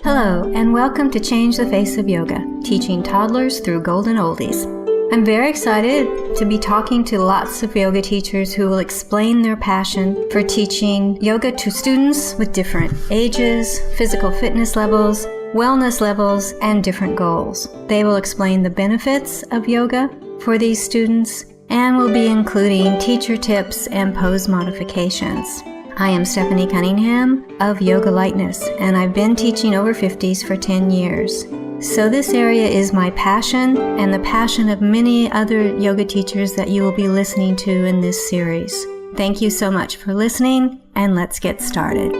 Hello, and welcome to Change the Face of Yoga, teaching toddlers through golden oldies. I'm very excited to be talking to lots of yoga teachers who will explain their passion for teaching yoga to students with different ages, physical fitness levels, wellness levels, and different goals. They will explain the benefits of yoga for these students and will be including teacher tips and pose modifications. I am Stephanie Cunningham of Yoga Lightness, and I've been teaching over 50s for 10 years. So this area is my passion and the passion of many other yoga teachers that you will be listening to in this series. Thank you so much for listening, and let's get started.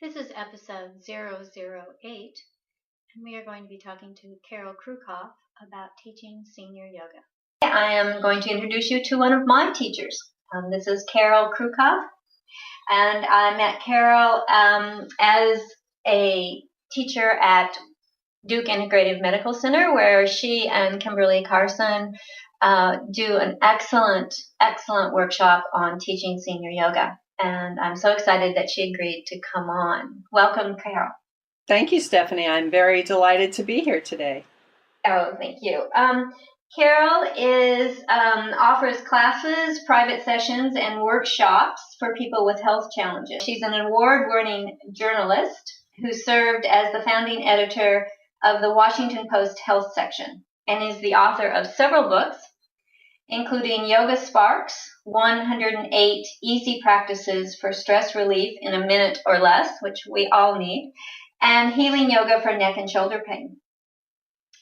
This is episode 008, and we are going to be talking to Carol Krucoff about teaching senior yoga. I am going to introduce you to one of my teachers. This is Carol Krucoff, and I met Carol as a teacher at Duke Integrative Medical Center, where she and Kimberly Carson do an excellent workshop on teaching senior yoga. And I'm so excited that she agreed to come on. Welcome, Carol. Thank you, Stephanie. I'm very delighted to be here today. Oh, thank you. Carol offers classes, private sessions, and workshops for people with health challenges. She's an award-winning journalist who served as the founding editor of the Washington Post Health section and is the author of several books, including Yoga Sparks, 108 Easy Practices for Stress Relief in a Minute or Less, which we all need, and Healing Yoga for Neck and Shoulder Pain.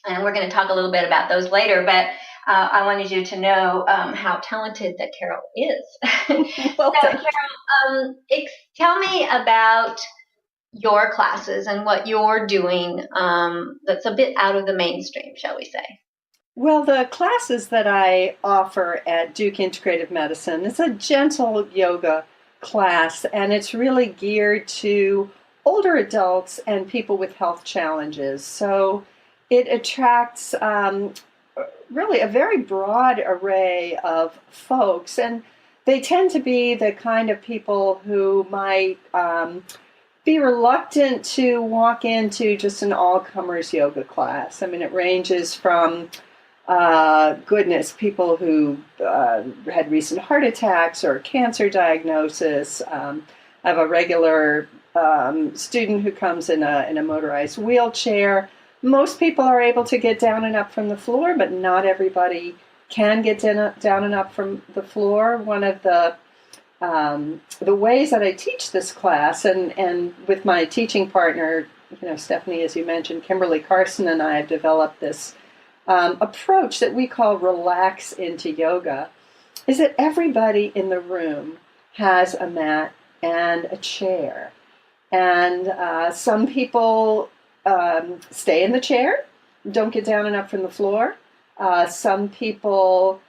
And we're going to talk a little bit about those later, but I wanted you to know how talented that Carol is. Well, so, Carol, tell me about your classes and what you're doing that's a bit out of the mainstream, shall we say. Well, the classes that I offer at Duke Integrative Medicine, it's a gentle yoga class, and it's really geared to older adults and people with health challenges. So it attracts really a very broad array of folks, and they tend to be the kind of people who might be reluctant to walk into just an all-comers yoga class. I mean, it ranges from, people who had recent heart attacks or cancer diagnosis. I have a regular student who comes in a motorized wheelchair. Most people are able to get down and up from the floor, but not everybody can get down and up from the floor. One of the ways that I teach this class, and with my teaching partner, Stephanie, as you mentioned, Kimberly Carson and I have developed this approach that we call Relax into Yoga, is that everybody in the room has a mat and a chair. And some people stay in the chair, don't get down and up from the floor. Some people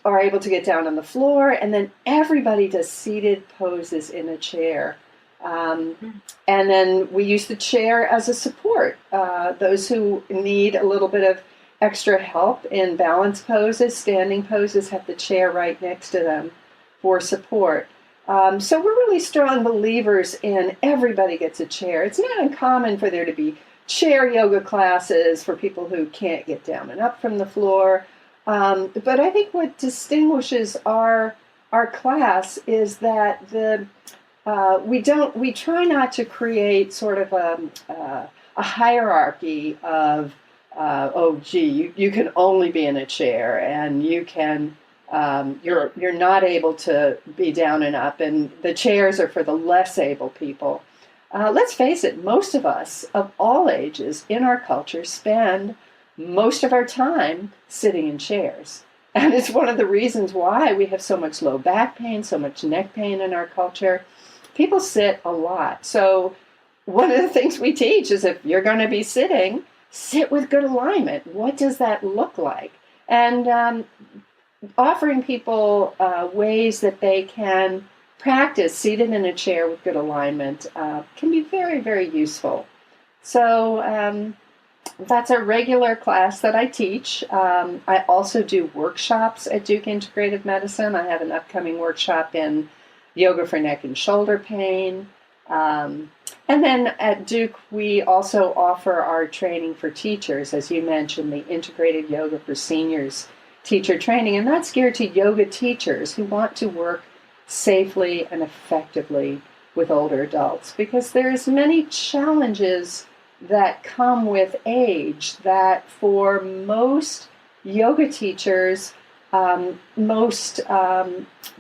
are able to get down on the floor, and then everybody does seated poses in a chair. And then we use the chair as a support. Those who need a little bit of extra help in balance poses, standing poses, have the chair right next to them for support. So we're really strong believers in everybody gets a chair. It's not uncommon for there to be chair yoga classes for people who can't get down and up from the floor. But I think what distinguishes our class is that we try not to create sort of a hierarchy of you can only be in a chair, and you can you're not able to be down and up, and the chairs are for the less able people. Let's face it, most of us of all ages in our culture spend most of our time sitting in chairs. And it's one of the reasons why we have so much low back pain, so much neck pain in our culture. People sit a lot. So one of the things we teach is if you're going to be sitting, sit with good alignment. What does that look like? And offering people ways that they can practice seated in a chair with good alignment can be very, very useful. So that's a regular class that I teach. I also do workshops at Duke Integrative Medicine. I have an upcoming workshop in yoga for neck and shoulder pain. And then at Duke, we also offer our training for teachers, as you mentioned, the integrated yoga for seniors teacher training. And that's geared to yoga teachers who want to work safely and effectively with older adults, because there's many challenges that come with age that for most yoga teachers, most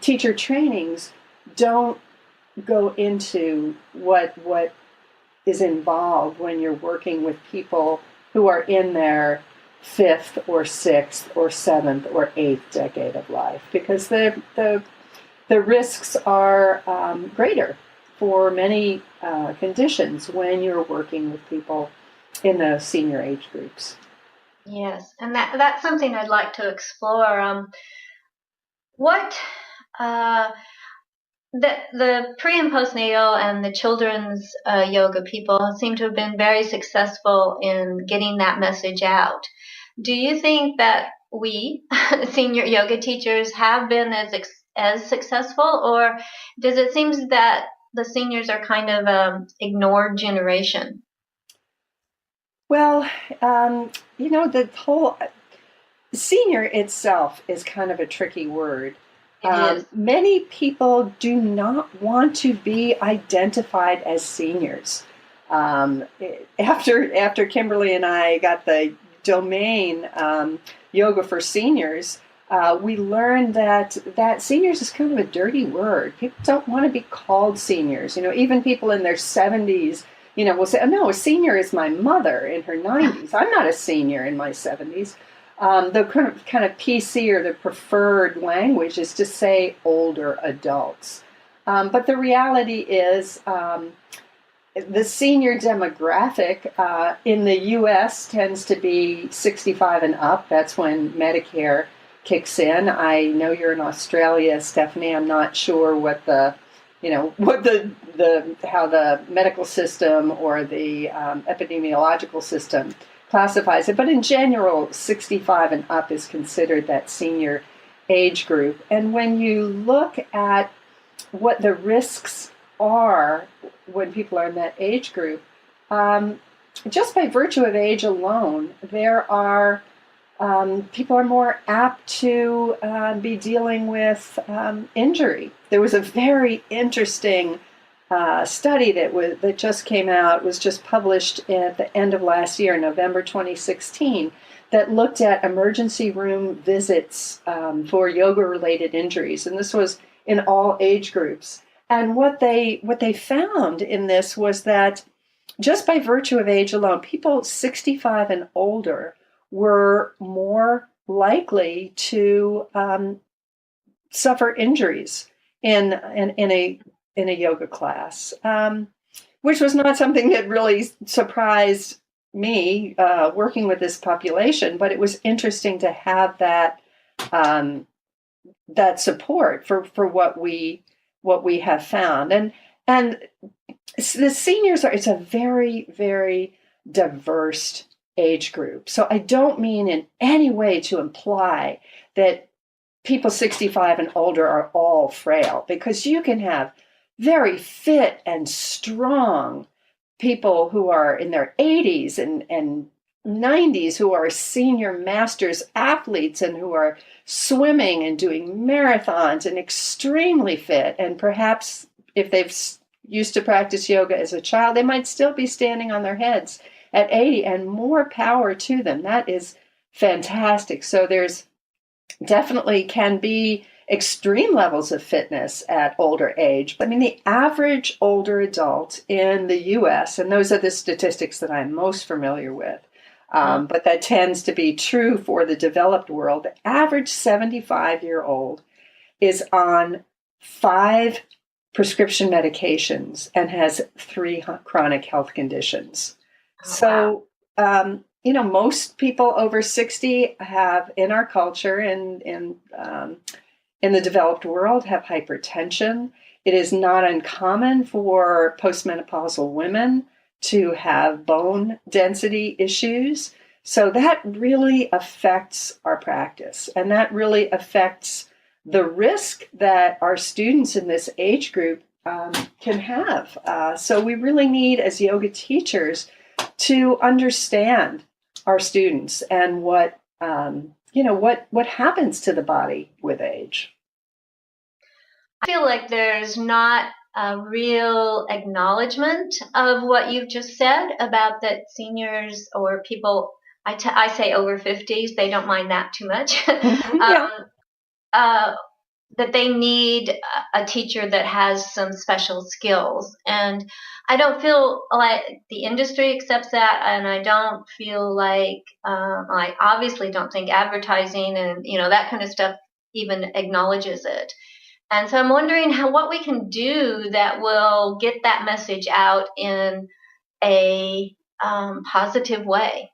teacher trainings don't go into what is involved when you're working with people who are in their fifth or sixth or seventh or eighth decade of life, because the risks are greater for many conditions when you're working with people in the senior age groups. Yes, and that's something I'd like to explore. What the pre and postnatal and the children's yoga people seem to have been very successful in getting that message out. Do you think that we senior yoga teachers have been as successful, or does it seem that the seniors are kind of ignored generation? Well, the whole senior itself is kind of a tricky word. It is. Many people do not want to be identified as seniors. After Kimberly and I got the domain Yoga for Seniors, we learned that seniors is kind of a dirty word. People don't want to be called seniors. Even people in their 70s, will say, "Oh, no, a senior is my mother in her 90s. I'm not a senior in my 70s." The kind of PC or the preferred language is to say older adults. But the reality is the senior demographic in the U.S. tends to be 65 and up. That's when Medicare kicks in. I know you're in Australia, Stephanie. I'm not sure what how the medical system or the epidemiological system classifies it. But in general, 65 and up is considered that senior age group. And when you look at what the risks are when people are in that age group, just by virtue of age alone, there are people are more apt to be dealing with injury. There was a very interesting study that just came out, was just published at the end of last year, November 2016, that looked at emergency room visits for yoga-related injuries, and this was in all age groups. And what they found in this was that just by virtue of age alone, people 65 and older were more likely to suffer injuries in a yoga class, which was not something that really surprised me working with this population, but it was interesting to have that support for what we have found. And the seniors it's a very, very diverse age group. So I don't mean in any way to imply that people 65 and older are all frail, because you can have very fit and strong people who are in their 80s and 90s who are senior masters athletes and who are swimming and doing marathons and extremely fit. And perhaps if they've used to practice yoga as a child, they might still be standing on their heads at 80, and more power to them. That is fantastic. So there's definitely can be extreme levels of fitness at older age. I mean, the average older adult in the U.S., and those are the statistics that I'm most familiar with, but that tends to be true for the developed world. The average 75-year-old is on 5 prescription medications and has 3 chronic health conditions. So, most people over 60 have, in our culture and in the developed world, have hypertension. It is not uncommon for postmenopausal women to have bone density issues. So that really affects our practice, and that really affects the risk that our students in this age group can have. So we really need, as yoga teachers, to understand our students and what happens to the body with age. I feel like there's not a real acknowledgement of what you've just said about that seniors or people, I say over 50s, they don't mind that too much, Yeah. that they need a teacher that has some special skills. And I don't feel like the industry accepts that, and I don't feel like, I obviously don't think advertising and, that kind of stuff even acknowledges it. And so I'm wondering what we can do that will get that message out in a positive way.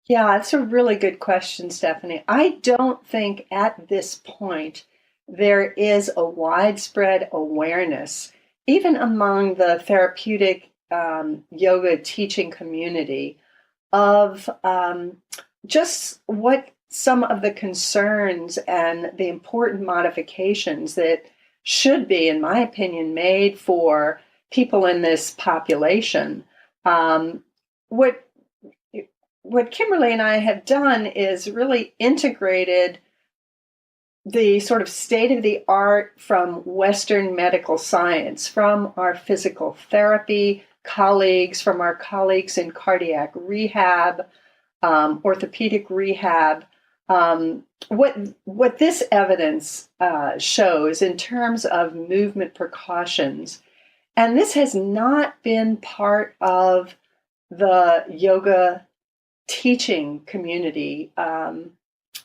Yeah, that's a really good question, Stephanie. I don't think at this point there is a widespread awareness, even among the therapeutic yoga teaching community, of just what some of the concerns and the important modifications that should be, in my opinion, made for people in this population. What Kimberly and I have done is really integrated the sort of state of the art from Western medical science, from our physical therapy colleagues, from our colleagues in cardiac rehab, orthopedic rehab. What this evidence shows in terms of movement precautions, and this has not been part of the yoga teaching community.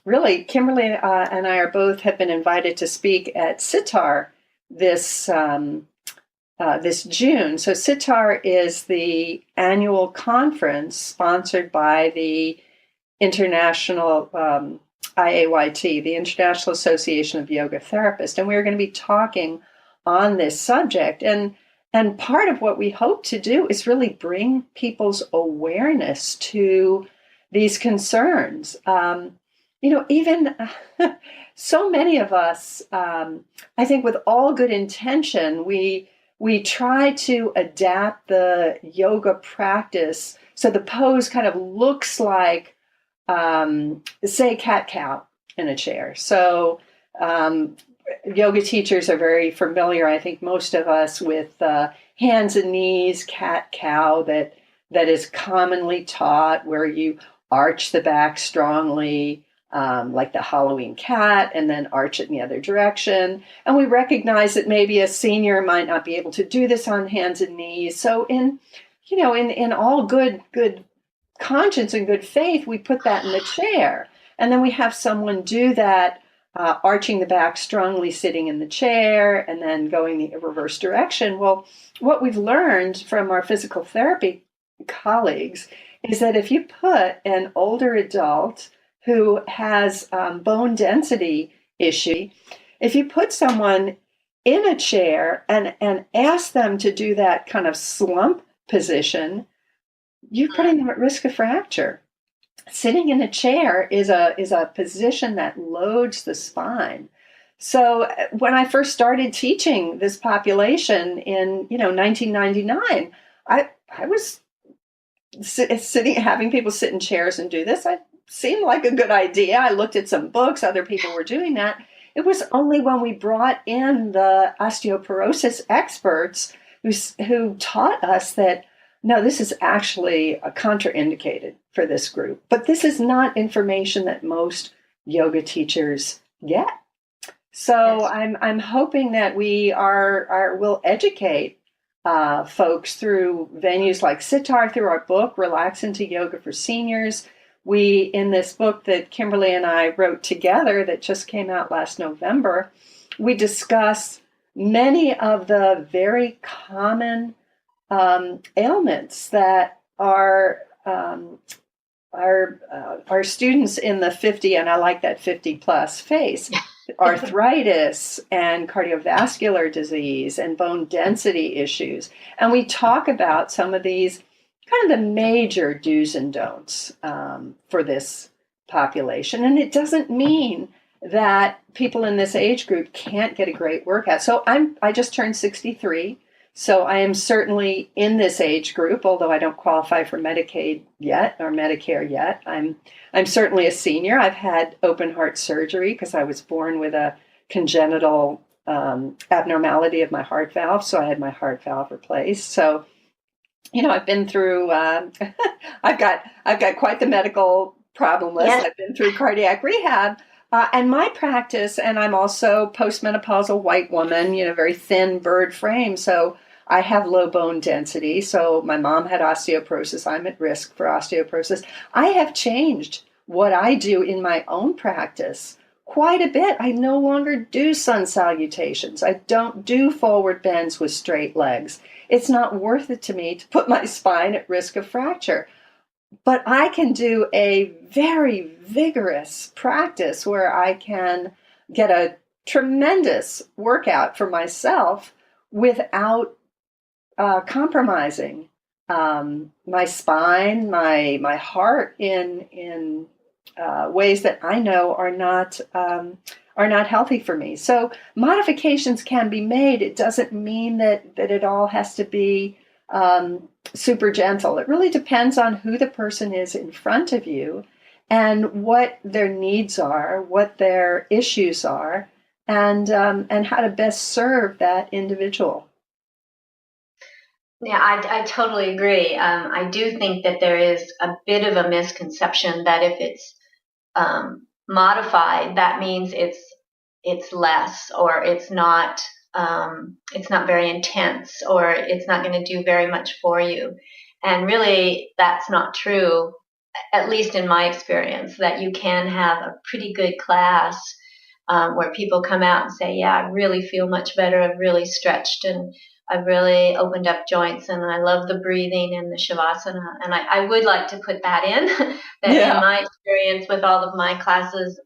Really, Kimberly and I have been invited to speak at Sitar this June. So Sitar is the annual conference sponsored by the International IAYT, the International Association of Yoga Therapists, and we're going to be talking on this subject. And part of what we hope to do is really bring people's awareness to these concerns. Even so many of us, I think with all good intention, we try to adapt the yoga practice so the pose kind of looks like, say, cat-cow in a chair. So yoga teachers are very familiar, I think most of us, with hands and knees, cat-cow, that is commonly taught, where you arch the back strongly, like the Halloween cat, and then arch it in the other direction. And we recognize that maybe a senior might not be able to do this on hands and knees. So in all good conscience and good faith, we put that in the chair. And then we have someone do that, arching the back strongly, sitting in the chair, and then going the reverse direction. Well, what we've learned from our physical therapy colleagues is that if you put an older adult who has bone density issue, if you put someone in a chair and ask them to do that kind of slump position, you're putting them at risk of fracture. Sitting in a chair is a position that loads the spine. So when I first started teaching this population in 1999, I was having people sit in chairs and do this. It seemed like a good idea. I looked at some books, other people were doing that. It was only when we brought in the osteoporosis experts who taught us that, no, this is actually contraindicated for this group. But this is not information that most yoga teachers get. So yes. I'm hoping that we will educate folks through venues like Sitar, through our book, Relax into Yoga for Seniors. We, in this book that Kimberly and I wrote together that just came out last November, we discuss many of the very common ailments that our students in the 50, and I like that 50 plus face, arthritis and cardiovascular disease and bone density issues. And we talk about some of these kind of the major do's and don'ts for this population. And it doesn't mean that people in this age group can't get a great workout. So I just turned 63. So I am certainly in this age group, although I don't qualify for Medicaid yet or Medicare yet. I'm certainly a senior. I've had open heart surgery because I was born with a congenital abnormality of my heart valve. So I had my heart valve replaced. So, I've been through. I've got quite the medical problem list. Yes. I've been through cardiac rehab. And my practice, and I'm also postmenopausal white woman, very thin bird frame. So I have low bone density. So my mom had osteoporosis. I'm at risk for osteoporosis. I have changed what I do in my own practice quite a bit. I no longer do sun salutations. I don't do forward bends with straight legs. It's not worth it to me to put my spine at risk of fracture. But I can do a very vigorous practice where I can get a tremendous workout for myself without compromising my spine, my heart in ways that I know are not healthy for me. So modifications can be made. It doesn't mean that it all has to be super gentle. It really depends on who the person is in front of you and what their needs are, what their issues are, and how to best serve that individual. Yeah, I totally agree. I do think that there is a bit of a misconception that if it's modified, that means it's less, or it's not very intense, or it's not going to do very much for you. And really, that's not true, at least in my experience, that you can have a pretty good class where people come out and say, yeah, I really feel much better. I've really stretched and I've really opened up joints, and I love the breathing and the shavasana. And I would like to put that in, that in Yeah. my experience with all of my classes,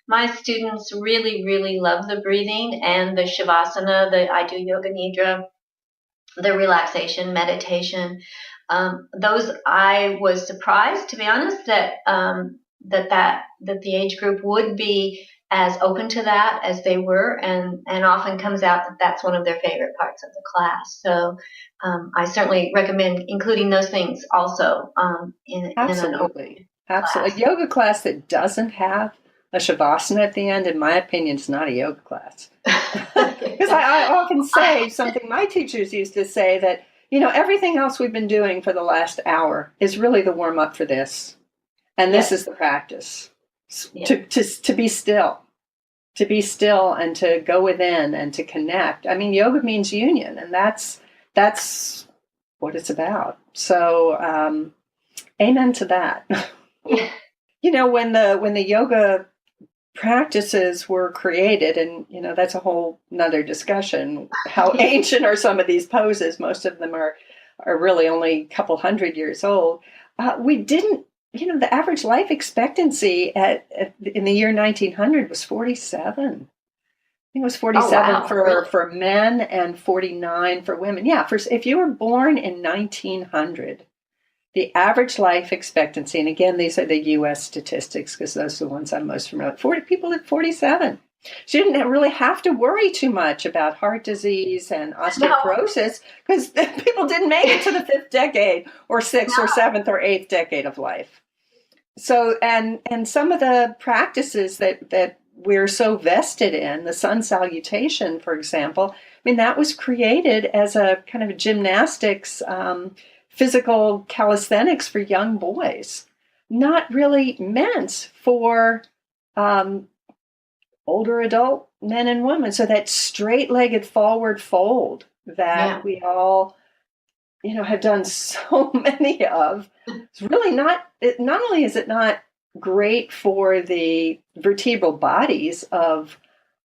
my students really, really love the breathing and the shavasana. I do yoga nidra, the relaxation, meditation. Those, I was surprised, to be honest, that the age group would be as open to that as they were, and often comes out that that's one of their favorite parts of the class. So I certainly recommend including those things also in an open Absolutely. Absolutely. class. A yoga class that doesn't have a shavasana at the end, in my opinion, is not a yoga class. Because I often say something my teachers used to say, that, everything else we've been doing for the last hour is really the warm up for this. And this is the practice. Yeah. To be still. To be still and to go within and to connect. I mean, yoga means union, and that's what it's about. So, amen to that. Yeah. When the yoga practices were created, and that's a whole nother discussion, how ancient are some of these poses. Most of them are really only a couple hundred years old. We didn't, the average life expectancy in the year 1900 was 47. I think it was 47 Oh, wow. for men and 49 for women. Yeah, if you were born in 1900, the average life expectancy, and again, these are the U.S. statistics because those are the ones I'm most familiar with, 40 people at 47. So you didn't really have to worry too much about heart disease and osteoporosis because people didn't make it to the fifth decade or sixth or seventh or eighth decade of life. So, and some of the practices that we're so vested in, the sun salutation, for example, I mean, that was created as a kind of gymnastics, physical calisthenics for young boys, not really meant for older adult men and women. So that straight-legged forward fold that we all, have done so many of, it's really not only is it not great for the vertebral bodies of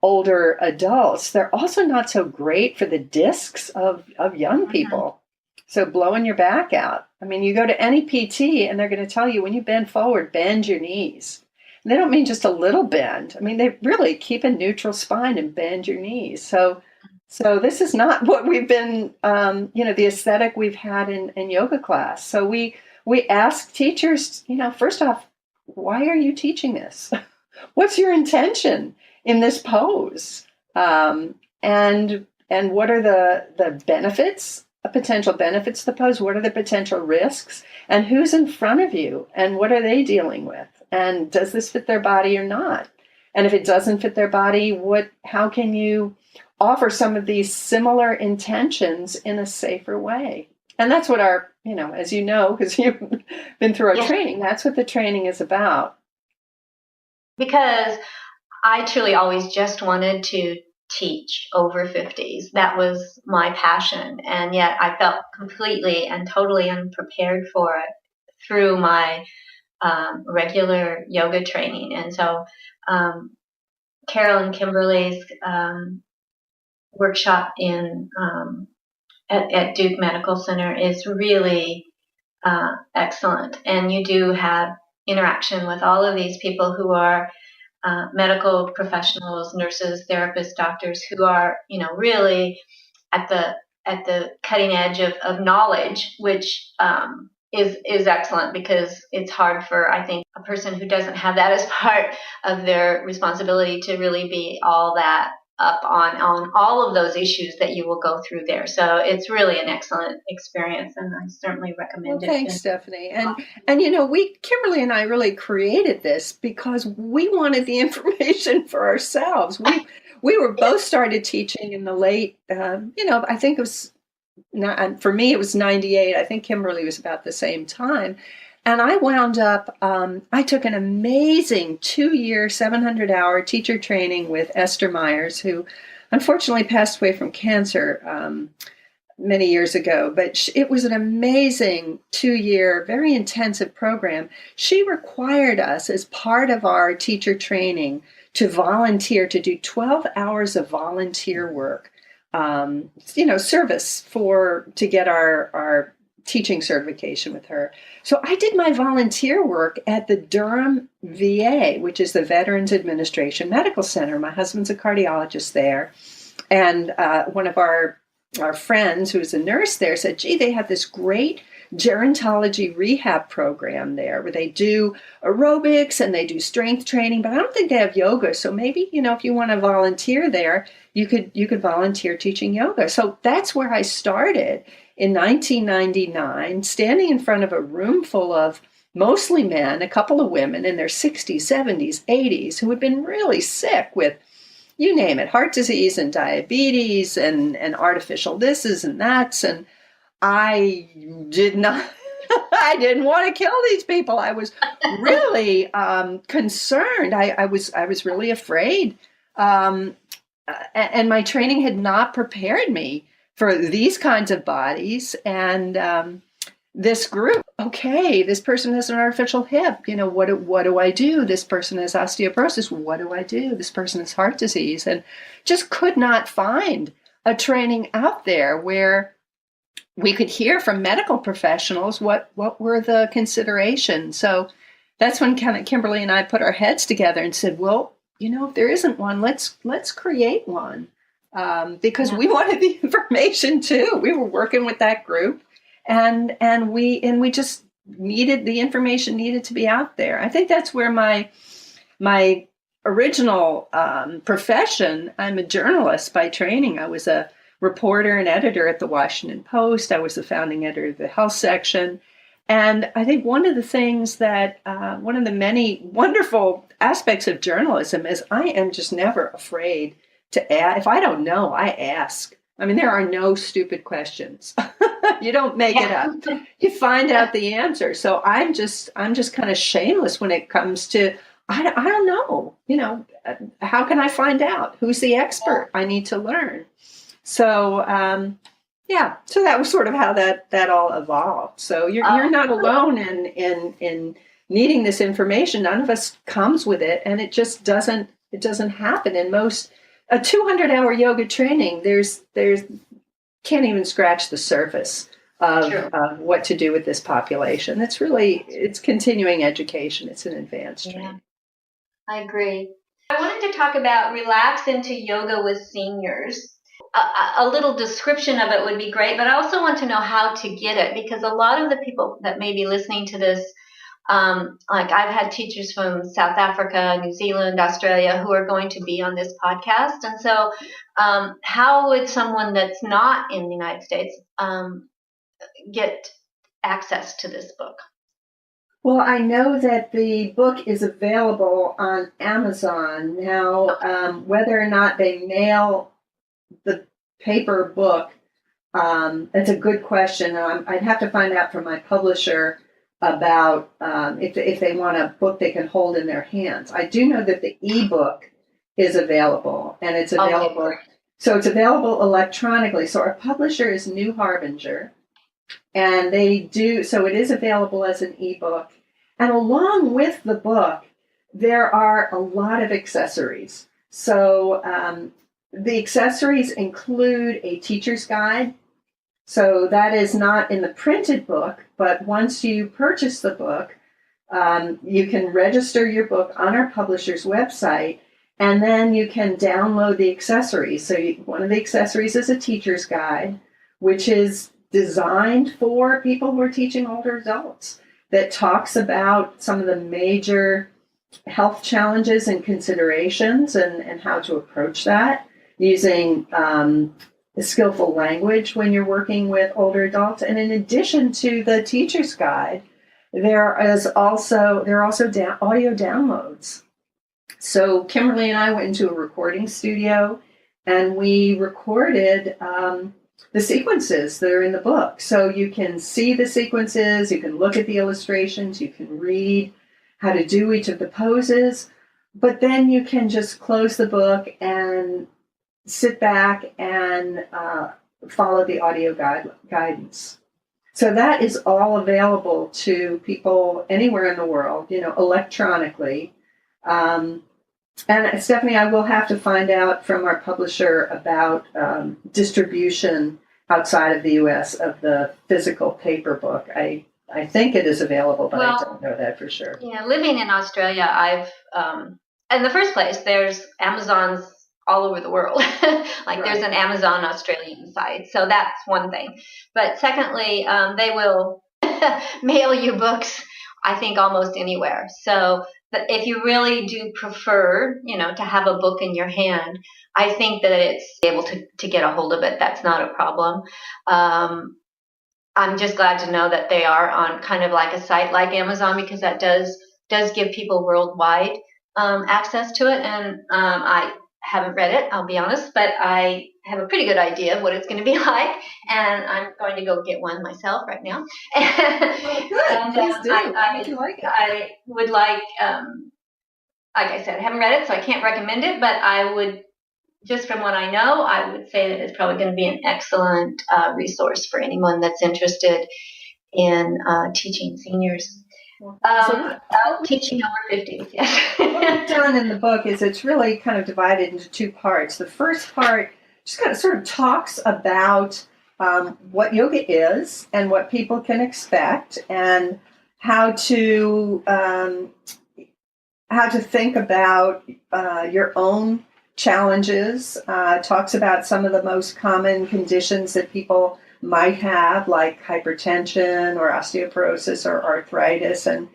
older adults, they're also not so great for the discs of young people. So blowing your back out. I mean, you go to any PT and they're going to tell you when you bend forward, bend your knees. And they don't mean just a little bend. I mean, they really keep a neutral spine and bend your knees. So this is not what we've been, the aesthetic we've had in yoga class. So we ask teachers, first off, why are you teaching this? what's your intention in this pose? And what are the benefits, potential benefits of the pose? What are the potential risks? And who's in front of you? And what are they dealing with? And does this fit their body or not? And if it doesn't fit their body, how can you offer some of these similar intentions in a safer way? And that's what our, as you know, because you've been through our training, that's what the training is about. Because I truly always just wanted to teach over 50s. That was my passion. And yet I felt completely and totally unprepared for it through my regular yoga training. And so Carol and Kimberly's workshop at Duke Medical Center is really excellent. And you do have interaction with all of these people who are medical professionals, nurses, therapists, doctors, who are, really at the cutting edge of knowledge, which is excellent, because it's hard for, I think, a person who doesn't have that as part of their responsibility to really be all that up on all of those issues that you will go through there. So it's really an excellent experience, and I certainly recommend it. Thanks, Stephanie. And Kimberly and I really created this because we wanted the information for ourselves. We were both started teaching in the late, I think it was, for me, it was 98. I think Kimberly was about the same time. And I wound up, I took an amazing 2-year, 700-hour teacher training with Esther Myers, who unfortunately passed away from cancer many years ago. But it was an amazing 2-year, very intensive program. She required us, as part of our teacher training, to volunteer, to do 12 hours of volunteer work, service to get our teaching certification with her. So I did my volunteer work at the Durham VA, which is the Veterans Administration Medical Center. My husband's a cardiologist there. And one of our friends who's a nurse there said, gee, they have this great gerontology rehab program there where they do aerobics and they do strength training, but I don't think they have yoga. So maybe, if you want to volunteer there, you could volunteer teaching yoga. So that's where I started in 1999, standing in front of a room full of mostly men, a couple of women in their 60s, 70s, 80s, who had been really sick with, you name it, heart disease and diabetes and artificial thises and that's. And I didn't want to kill these people. I was really concerned. I was really afraid. And my training had not prepared me for these kinds of bodies. And this group, okay, this person has an artificial hip. What do I do? This person has osteoporosis. What do I do? This person has heart disease. And just could not find a training out there where we could hear from medical professionals what were the considerations. So that's when kind of Kimberly and I put our heads together and said, well, if there isn't one, let's create one, because we wanted the information too. We were working with that group, and we just needed the information needed to be out there. I think that's where my original profession. I'm a journalist by training. I was a reporter and editor at the Washington Post. I was the founding editor of the health section. And I think one of the things that, one of the many wonderful aspects of journalism is I am just never afraid to ask. If I don't know, I ask. I mean, there are no stupid questions. You don't make it up. You find out the answer. So I'm just kind of shameless when it comes to, I don't know, how can I find out? Who's the expert? I need to learn. So, so that was sort of how that all evolved. So you're not alone in needing this information. None of us comes with it, and it just doesn't happen. In most a 200-hour yoga training, there's can't even scratch the surface of what to do with this population. It's continuing education. It's an advanced training. I agree. I wanted to talk about relax into yoga with seniors. A little description of it would be great, but I also want to know how to get it, because a lot of the people that may be listening to this Like I've had teachers from South Africa, New Zealand, Australia who are going to be on this podcast. And so how would someone that's not in the United States get access to this book? Well, I know that the book is available on Amazon now. Whether or not they mail the paper book, it's a good question. I'd have to find out from my publisher about if they want a book they can hold in their hands. I do know that the ebook is available, and it's available. Okay. So it's available electronically. So our publisher is New Harbinger, and they do. So it is available as an ebook, and along with the book, there are a lot of accessories. So the accessories include a teacher's guide. So that is not in the printed book, but once you purchase the book, you can register your book on our publisher's website, and then you can download the accessories. So one of the accessories is a teacher's guide, which is designed for people who are teaching older adults, that talks about some of the major health challenges and considerations and how to approach that using skillful language when you're working with older adults. And in addition to the teacher's guide, there are also audio downloads. So Kimberly and I went into a recording studio, and we recorded the sequences that are in the book. So you can see the sequences, you can look at the illustrations, you can read how to do each of the poses, but then you can just close the book and sit back and follow the audio guidance. So that is all available to people anywhere in the world, electronically. And Stephanie, I will have to find out from our publisher about distribution outside of the U.S. of the physical paper book. I think it is available, but I don't know that for sure. Yeah, living in Australia, I've in the first place, there's Amazon's all over the world. Like there's an Amazon Australian site. So that's one thing. But secondly, they will mail you books, I think, almost anywhere. So if you really do prefer, to have a book in your hand, I think that it's able to get a hold of it. That's not a problem. I'm just glad to know that they are on kind of like a site like Amazon, because that does give people worldwide access to it. And I haven't read it, I'll be honest, but I have a pretty good idea of what it's going to be like, and I'm going to go get one myself right now. Good. And, please do. I would like I said, I haven't read it, so I can't recommend it, but I would, just from what I know, I would say that it's probably going to be an excellent resource for anyone that's interested in teaching seniors. Teaching over 50s, yes. What we've done in the book is it's really kind of divided into two parts. The first part just kind of sort of talks about what yoga is and what people can expect, and how to think about your own challenges. Talks about some of the most common conditions that people might have, like hypertension or osteoporosis or arthritis, and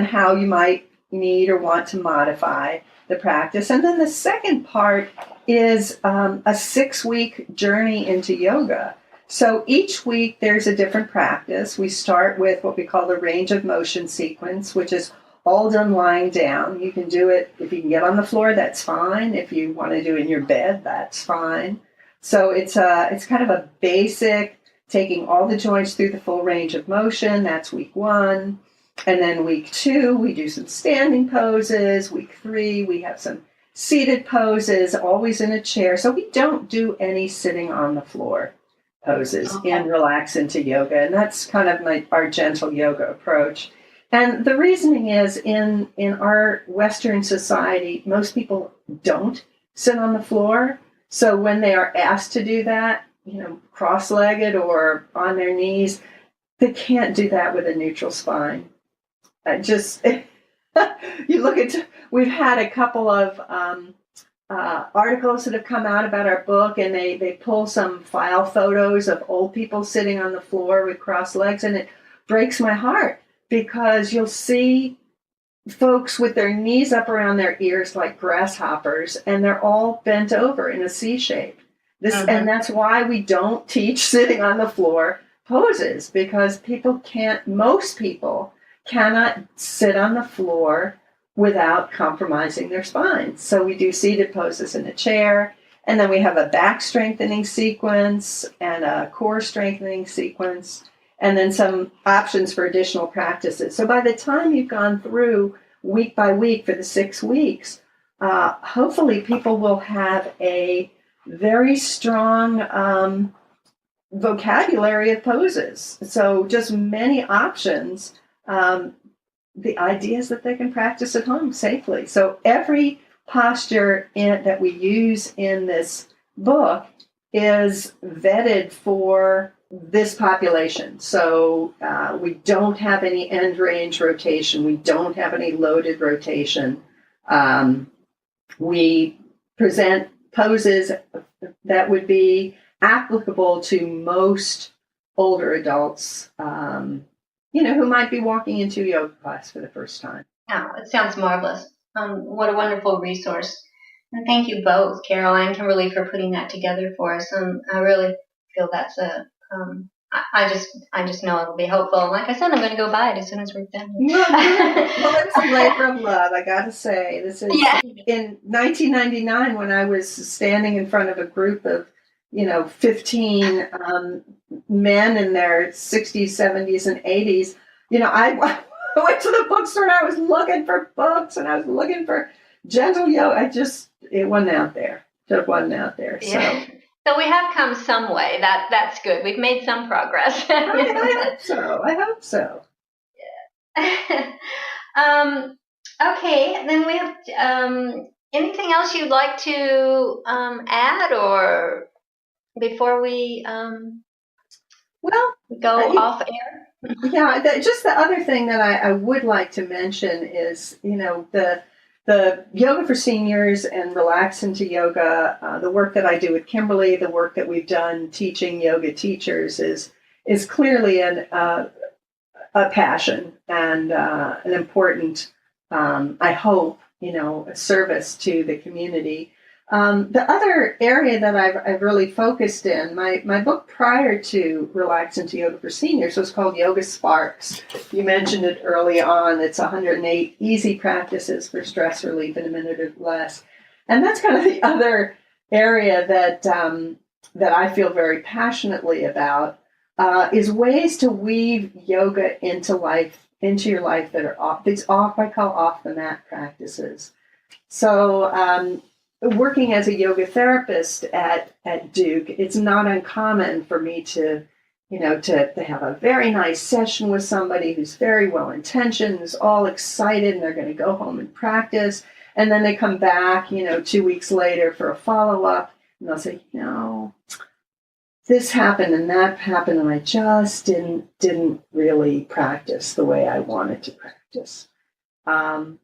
how you might need or want to modify the practice. And then the second part is a 6-week journey into yoga. So each week there's a different practice. We start with what we call the range of motion sequence, which is all done lying down. You can do it if you can get on the floor, that's fine. If you want to do it in your bed, that's fine. So it's kind of a basic, taking all the joints through the full range of motion. That's week 1. And then week 2, we do some standing poses. Week 3, we have some seated poses, always in a chair. So we don't do any sitting on the floor poses in Relax into Yoga. And that's kind of our gentle yoga approach. And the reasoning is in our Western society, most people don't sit on the floor. So when they are asked to do that, cross-legged or on their knees, they can't do that with a neutral spine. We've had a couple of articles that have come out about our book, and they pull some file photos of old people sitting on the floor with crossed legs, and it breaks my heart because you'll see folks with their knees up around their ears like grasshoppers, and they're all bent over in a C shape. And that's why we don't teach sitting on the floor poses, because most people cannot sit on the floor without compromising their spine. So we do seated poses in a chair, and then we have a back strengthening sequence and a core strengthening sequence, and then some options for additional practices. So by the time you've gone through week by week for the 6 weeks, hopefully people will have a very strong vocabulary of poses. So just many options. The idea is that they can practice at home safely. So every posture that we use in this book is vetted for this population. So we don't have any end range rotation. We don't have any loaded rotation. We present poses that would be applicable to most older adults, who might be walking into yoga class for the first time. Yeah, it sounds marvelous. What a wonderful resource. And thank you both, Carol and Kimberly, for putting that together for us. I really feel that's I just know it'll be helpful. Like I said, I'm going to go buy it as soon as we're done. Well, it's a labor of love, I got to say. This is in 1999 when I was standing in front of a group of 15 men in their 60s, 70s, and 80s. I went to the bookstore and I was looking for books and I was looking for gentle yoga. It wasn't out there. Just wasn't out there. Yeah. So we have come some way. That's good. We've made some progress. I hope so. Yeah. Okay. Then we have anything else you'd like to add, or before we go off air? Yeah, just the other thing that I would like to mention is, the Yoga for Seniors and Relax into Yoga, the work that I do with Kimberly, the work that we've done teaching yoga teachers is clearly a passion and an important, I hope, a service to the community. The other area that I've really focused in, my book prior to Relax into Yoga for Seniors was called Yoga Sparks. You mentioned it early on. It's 108 easy practices for stress relief in a minute or less. And that's kind of the other area that I feel very passionately about, is ways to weave yoga into your life that are these I call off the mat practices. So, working as a yoga therapist at Duke, it's not uncommon for me to have a very nice session with somebody who's very well-intentioned, who's all excited, and they're going to go home and practice. And then they come back, 2 weeks later for a follow-up, and they'll say, this happened and that happened, and I just didn't really practice the way I wanted to practice.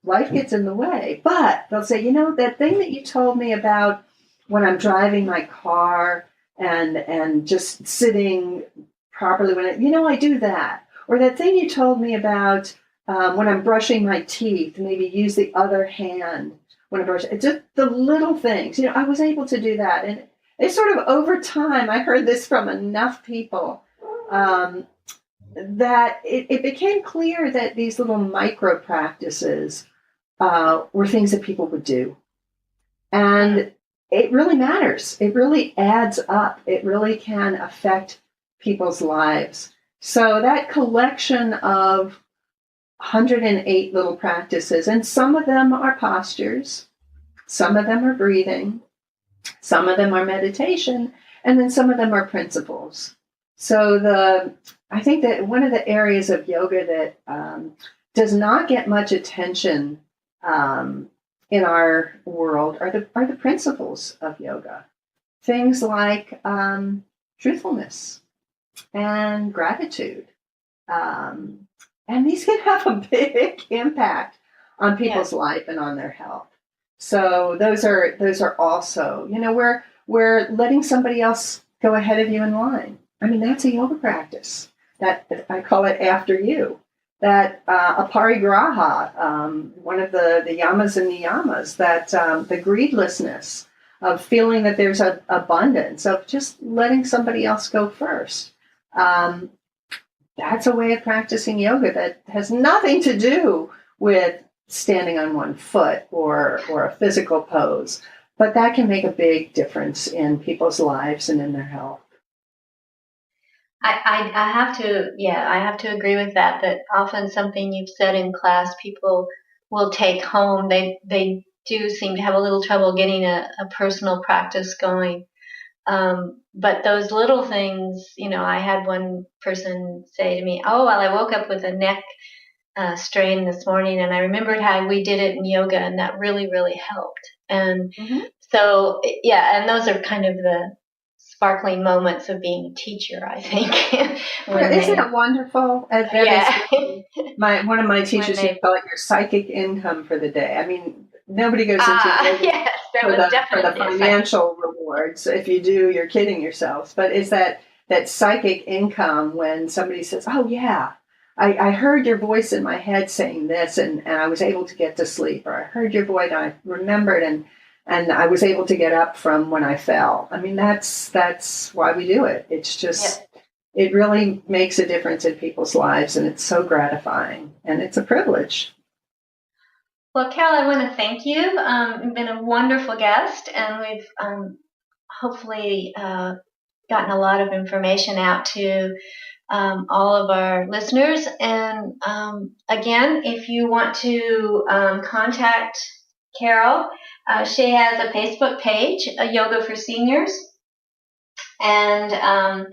Life gets in the way, but they'll say, that thing that you told me about when I'm driving my car and just sitting properly I do that. Or that thing you told me about when I'm brushing my teeth, maybe use the other hand when I brush. It's just the little things. I was able to do that. And it's sort of over time, I heard this from enough people, that it became clear that these little micro practices were things that people would do. And it really matters. It really adds up. It really can affect people's lives. So that collection of 108 little practices, and some of them are postures, some of them are breathing, some of them are meditation, and then some of them are principles. So I think that one of the areas of yoga that does not get much attention in our world are the principles of yoga. Things like truthfulness and gratitude. And these can have a big impact on people's life and on their health. So those are also, we're letting somebody else go ahead of you in line. I mean, that's a yoga practice. That I call it after you. that aparigraha, one of the yamas and niyamas, that the greedlessness of feeling that there's an abundance, of just letting somebody else go first. That's a way of practicing yoga that has nothing to do with standing on one foot or a physical pose, but that can make a big difference in people's lives and in their health. I have to agree with that. That often something you've said in class, people will take home. They do seem to have a little trouble getting a personal practice going. But those little things, I had one person say to me, "Oh, well, I woke up with a neck strain this morning, and I remembered how we did it in yoga, and that really, really helped." And so, and those are kind of the sparkling moments of being a teacher, I think. Isn't it wonderful? One of my teachers who call it your psychic income for the day. I mean, nobody goes into yoga for the financial rewards. If you do, you're kidding yourselves. But is that psychic income when somebody says, "Oh yeah, I heard your voice in my head saying this, and I was able to get to sleep," or "I heard your voice and I remembered and I was able to get up from when I fell." I mean, that's why we do it. It's just, It really makes a difference in people's lives, and it's so gratifying, and it's a privilege. Well, Carol, I want to thank you. You've been a wonderful guest, and we've hopefully gotten a lot of information out to all of our listeners. And again, if you want to contact Carol, she has a Facebook page, a Yoga for Seniors. And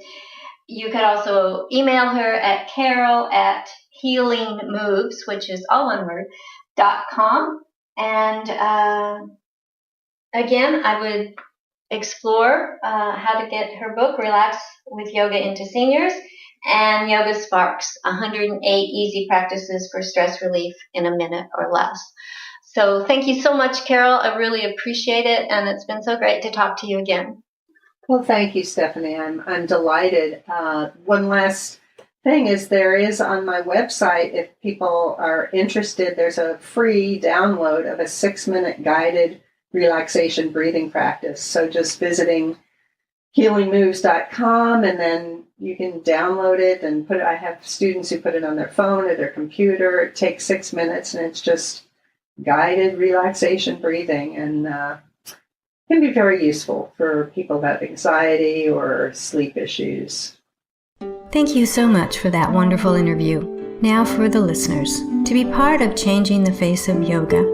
you could also email her at carol@healingmoves, which is all one word, .com. And again, I would explore how to get her book, Relax with Yoga into Seniors, and Yoga Sparks, 108 Easy Practices for Stress Relief in a Minute or Less. So thank you so much, Carol. I really appreciate it, and it's been so great to talk to you again. Well, thank you, Stephanie. I'm delighted. One last thing is there is on my website, if people are interested, there's a free download of a 6-minute guided relaxation breathing practice. So just visiting healingmoves.com, and then you can download it and put it. I have students who put it on their phone or their computer. It takes 6 minutes, and it's just guided relaxation breathing, and can be very useful for people who have anxiety or sleep issues. Thank you so much for that wonderful interview. Now for the listeners. To be part of changing the face of yoga,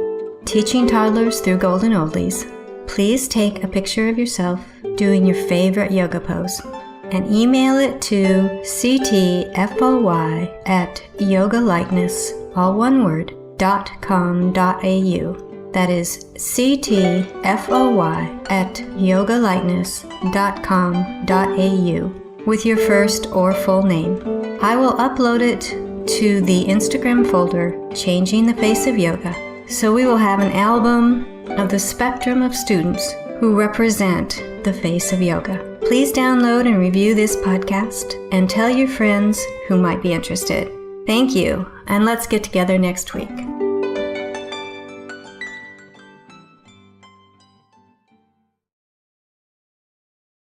teaching toddlers through golden oldies, please take a picture of yourself doing your favorite yoga pose and email it to ctfoy@yogalikeness, all one word, .com.au. That is ctfoy@yogalikeness.com.au with your first or full name. I will upload it to the Instagram folder, Changing the Face of Yoga, so we will have an album of the spectrum of students who represent the face of yoga. Please download and review this podcast and tell your friends who might be interested. Thank you, and let's get together next week.